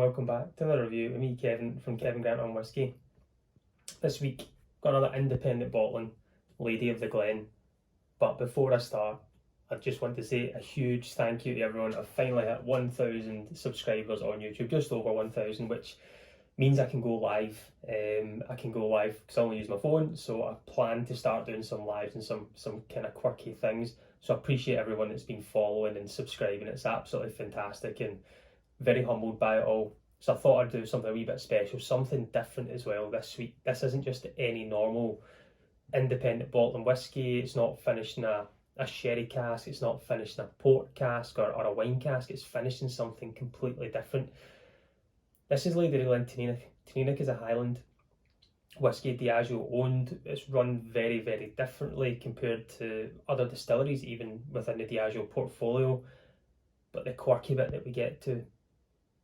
welcome back to another review with me, Kevin, from Kevin Grant on Whisky. This week, got another independent bottling, Lady of the Glen. But before I start, I just want to say a huge thank you to everyone. I've finally hit 1,000 subscribers on YouTube, just over 1,000, which means I can go live. I can go live because I only use my phone, so I plan to start doing some lives and some kind of quirky things. So I appreciate everyone that's been following and subscribing. It's absolutely fantastic and very humbled by it all. So I thought I'd do something a wee bit special, something different as well this week. This isn't just any normal independent bottling whiskey. It's not finished in a sherry cask, it's not finished in a port cask or a wine cask. It's finished in something completely different. This is Lady of The Glen Teaninich. Teaninich is a Highland whiskey, Diageo owned. It's run very, very differently compared to other distilleries, even within the Diageo portfolio. But the quirky bit that we get to,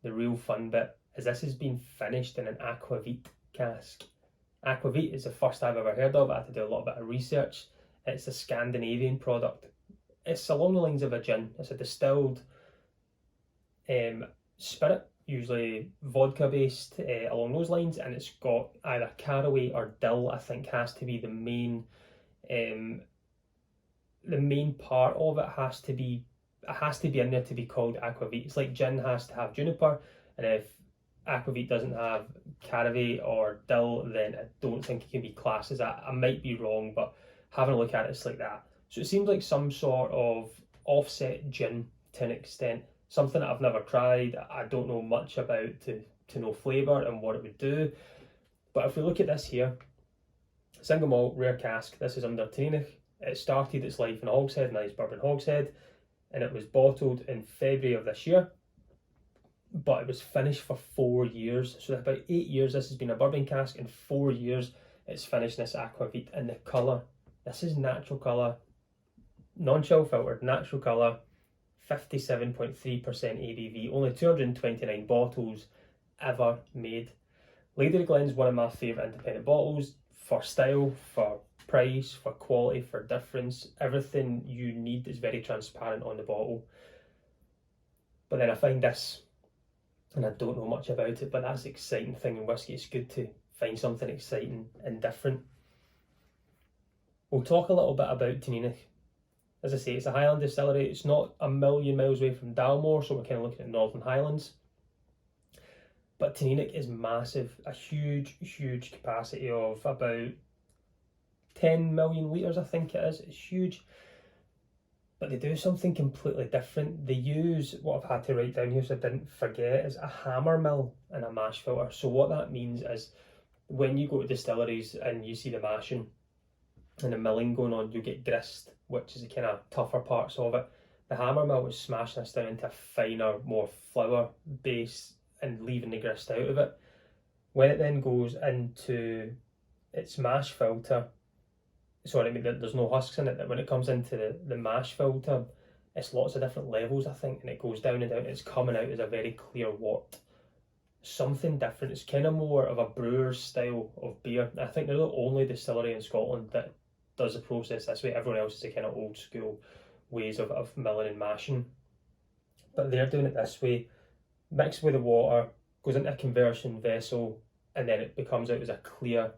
the real fun bit, is this has been finished in an Aquavit cask. Aquavit is the first I've ever heard of. I had to do a little bit of research. It's a Scandinavian product. It's along the lines of a gin. It's a distilled spirit, usually vodka based, along those lines, and it's got either caraway or dill, I think, has to be the main part of it. Has to be in there to be called Aquavit. It's like gin has to have juniper, and if Aquavit doesn't have caraway or dill, then I don't think it can be classed as that. I might be wrong, but having a look at it, it's like that. So it seems like some sort of offset gin to an extent. Something that I've never tried. I don't know much about to know flavour and what it would do. But if we look at this here, single malt, rare cask, this is under Teaninich. It started its life in a hogshead, nice bourbon hogshead, and it was bottled in February of this year. But it was finished for 4 years. So about 8 years this has been a bourbon cask, and 4 years it's finished in this Aquavit. And the colour, this is natural colour, non-chill filtered, natural colour, 57.3% ABV, only 229 bottles ever made. Lady of the Glen is one of my favourite independent bottles for style, for price, for quality, for difference. Everything you need is very transparent on the bottle. But then I find this, and I don't know much about it, but that's the exciting thing in whiskey. It's good to find something exciting and different. We'll talk a little bit about Teaninich. As I say, it's a Highland distillery. It's not a million miles away from Dalmore, so we're kind of looking at Northern Highlands. But Teaninich is massive, a huge, huge capacity of about 10 million litres, I think it is. It's huge. But they do something completely different. They use, what I've had to write down here so I didn't forget, is a hammer mill and a mash filter. So what that means is when you go to distilleries and you see the mashing and the milling going on, you get grist, which is the kind of tougher parts of it. The hammer mill was smashing this down into a finer, more flour base and leaving the grist out of it. When it then goes into its mash filter, sorry, I mean, there's no husks in it. When it comes into the mash filter, it's lots of different levels, I think, and it goes down and down. It's coming out as a very clear wort. Something different. It's kind of more of a brewer's style of beer. I think they're the only distillery in Scotland that does the process this way. Everyone else is the kind of old school ways of milling and mashing. But they're doing it this way, mixed with the water, goes into a conversion vessel, and then it becomes out as a clear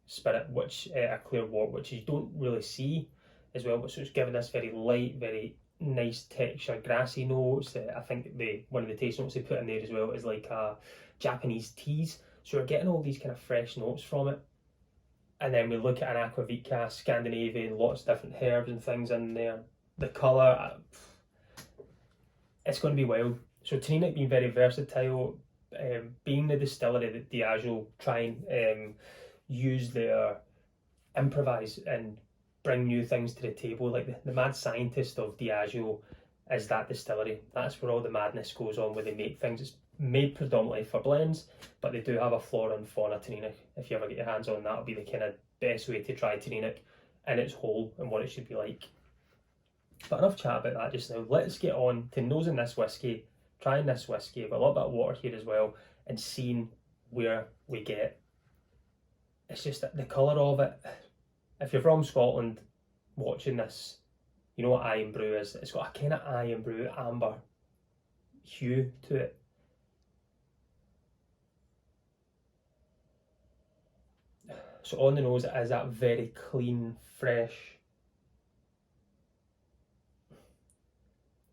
spirit, which a clear wort, which you don't really see as well. But so it's giving this very light, very nice texture, grassy notes. I think one of the taste notes they put in there as well is like a Japanese teas. So we're getting all these kind of fresh notes from it. And then we look at an Aquavit cask, Scandinavian, lots of different herbs and things in there. The colour, it's going to be wild. So Teaninich being very versatile, being the distillery that Diageo try and use their improvise and bring new things to the table. Like the mad scientist of Diageo is that distillery. That's where all the madness goes on, where they make things. It's made predominantly for blends, but they do have a flora and fauna Teaninich. If you ever get your hands on, that'll be the kind of best way to try Teaninich in its whole and what it should be like. But enough chat about that just now. Let's get on to nosing this whiskey, trying this whiskey with a little bit of water here as well, and seeing where we get. It's just the colour of it. If you're from Scotland watching this, you know what Iron Brew is. It's got a kind of Iron Brew amber hue to it. So on the nose it is that very clean, fresh.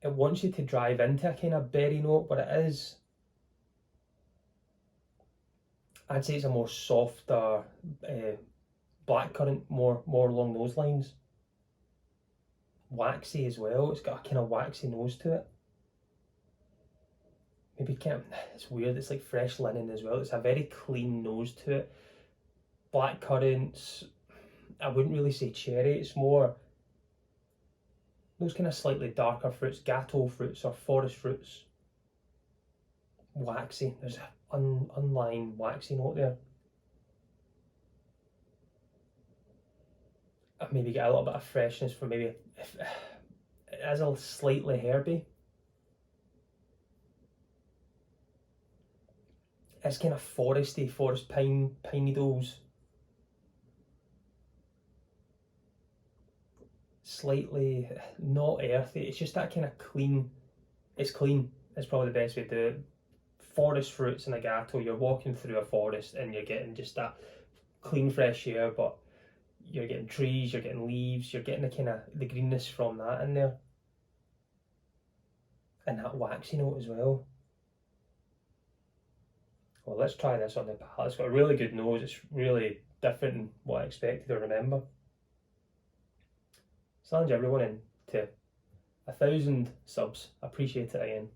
It wants you to drive into a kind of berry note, but it is, I'd say it's a more softer blackcurrant, more along those lines. Waxy as well, it's got a kind of waxy nose to it. Maybe kind of, it's weird, it's like fresh linen as well. It's a very clean nose to it. Blackcurrants, I wouldn't really say cherry, it's more those kind of slightly darker fruits, gateau fruits or forest fruits. Waxy, there's an underlying waxy note there. I maybe get a little bit of freshness from maybe, if it is a slightly herby. It's kind of foresty, forest pine needles. Slightly not earthy, it's just that kind of clean. It's clean, it's probably the best way to do it. Forest fruits and a gateau, you're walking through a forest and you're getting just that clean fresh air, but you're getting trees, you're getting leaves, you're getting the kind of the greenness from that in there. And that waxy note as well. Well, let's try this on the palate. It's got a really good nose, it's really different than what I expected or remember. Challenge everyone in to 1,000 subs. Appreciate it again.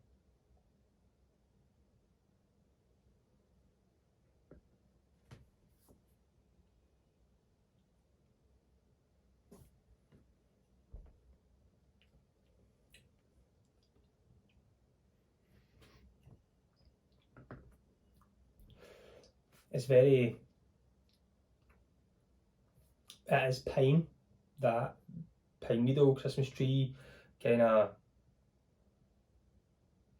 It's very, it is pine, that pine needle, Christmas tree, kind of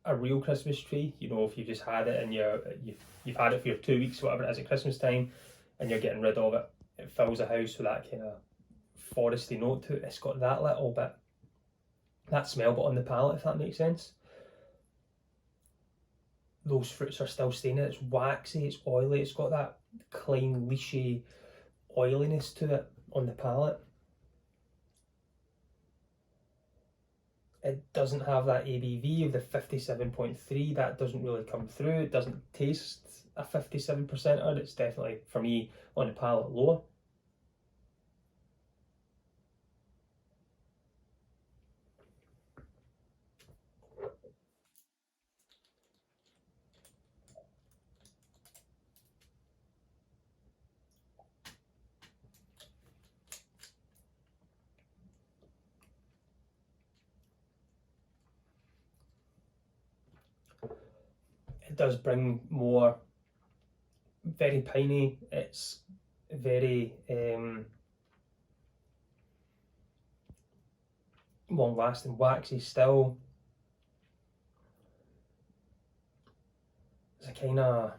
a real Christmas tree. You know, if you've just had it and you've had it for your 2 weeks, whatever it is at Christmas time, and you're getting rid of it, it fills the house with that kind of foresty note to it. It's got that little bit, that smell, but on the palate, if that makes sense. Those fruits are still staying in it. It's waxy, it's oily, it's got that clean, leashy oiliness to it on the palate. It doesn't have that ABV of the 57.3, that doesn't really come through. It doesn't taste a 57%er. It's definitely, for me, on the palate, lower. It does bring more, very piney, it's very long lasting, waxy still. It's a kind of,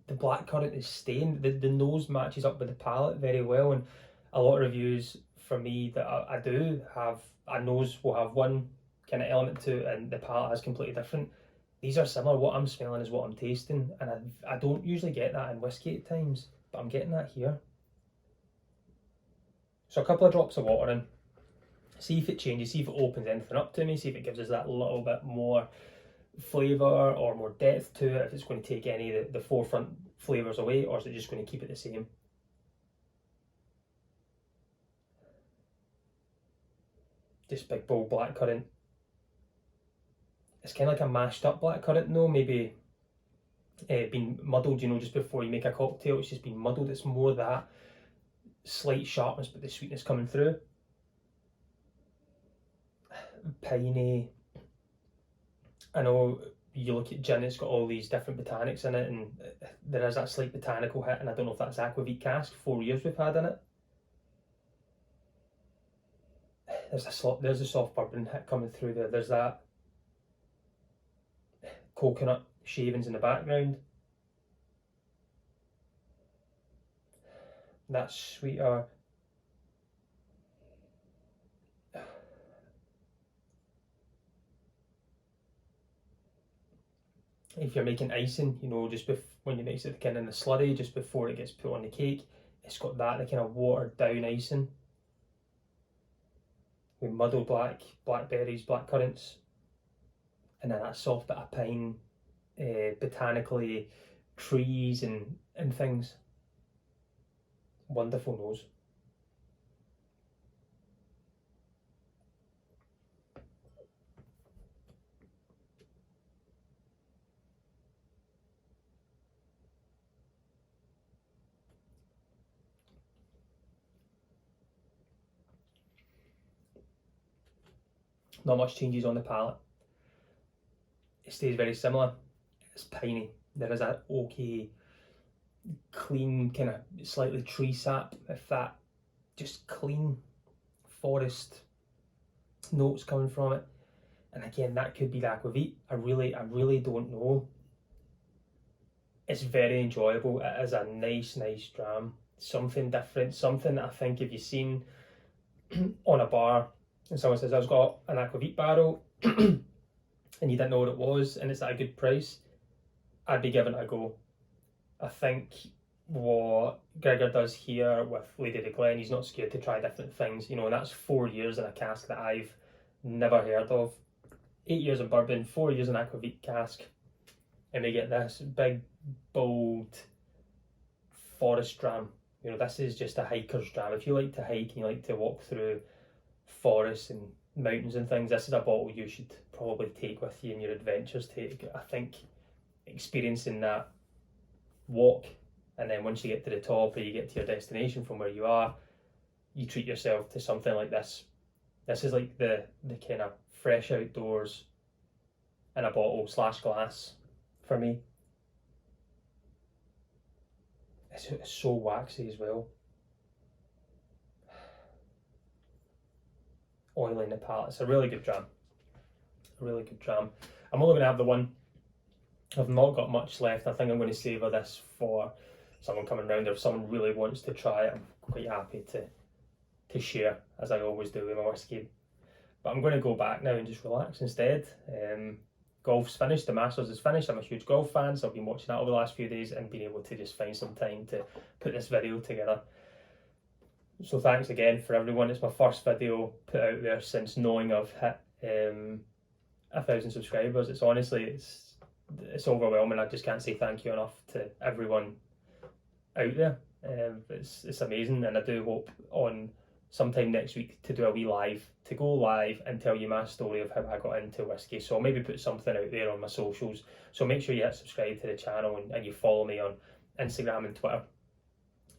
the blackcurrant is staying, the nose matches up with the palate very well, and a lot of reviews for me that I do have, a nose will have one kind of element to it and the palate is completely different. These are similar. What I'm smelling is what I'm tasting, and I don't usually get that in whiskey at times, but I'm getting that here. So a couple of drops of water in, see if it changes, see if it opens anything up to me, see if it gives us that little bit more flavour or more depth to it, if it's going to take any of the forefront flavours away, or is it just going to keep it the same. Just big bold blackcurrant. It's kind of like a mashed up blackcurrant though, maybe been muddled, you know, just before you make a cocktail, it's just been muddled. It's more that slight sharpness but the sweetness coming through. Piney. I know you look at gin, it's got all these different botanics in it, and there is that slight botanical hit, and I don't know if that's Aquavit Cask, 4 years we've had in it. There's a soft bourbon hit coming through there. There's that coconut shavings in the background. That sweeter. If you're making icing, you know, just when you mix it kind of in the slurry, just before it gets put on the cake, It's got that the kind of watered down icing with muddle blackberries, black currants, and then that soft bit of pine, botanically trees and things. Wonderful nose. Not much changes on the palate. It stays very similar. It's piney. There is that oaky, clean, kind of slightly tree sap, if that, just clean forest notes coming from it. And again, that could be the Aquavit. I really don't know. It's very enjoyable. It is a nice dram. Something different, something that I think if you've seen on a bar and someone says, I've got an Aquavit barrel and you didn't know what it was and it's at a good price, I'd be giving it a go. I think what Gregor does here with Lady of The Glen, he's not scared to try different things, you know, and that's 4 years in a cask that I've never heard of. 8 years in bourbon, 4 years in Aquavit cask, and we get this big, bold forest dram. You know, this is just a hiker's dram. If you like to hike and you like to walk through forests and mountains and things, this is a bottle you should probably take with you in your adventures. I think experiencing that walk, and then once you get to the top or you get to your destination from where you are, you treat yourself to something like this. This is like the kind of fresh outdoors in a bottle / glass for me. It's so waxy as well. Oily in the palate. It's a really good dram. A really good dram. I'm only going to have the one. I've not got much left. I think I'm going to savour this for someone coming round, or if someone really wants to try it. I'm quite happy to share, as I always do with my whiskey. But I'm going to go back now and just relax instead. Golf's finished, the Masters is finished. I'm a huge golf fan, so I've been watching that over the last few days and been able to just find some time to put this video together. So thanks again for everyone. It's my first video put out there since knowing I've hit 1,000 subscribers. It's honestly, it's overwhelming. I just can't say thank you enough to everyone out there. It's amazing, and I do hope on sometime next week to do a wee live, to go live and tell you my story of how I got into whiskey. So I'll maybe put something out there on my socials. So make sure you hit subscribe to the channel and you follow me on Instagram and Twitter,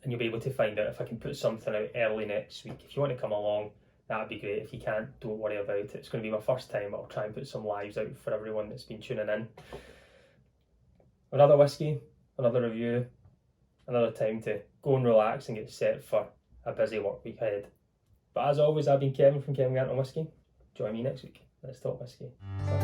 and you'll be able to find out if I can put something out early next week. If you want to come along, that'd be great. If you can't, don't worry about it. It's going to be my first time, but I'll try and put some lives out for everyone that's been tuning in. Another whiskey, another review, another time to go and relax and get set for a busy work week ahead. But as always, I've been Kevin from Kevin Grant on Whisky. Join me next week. Let's talk whiskey. Bye.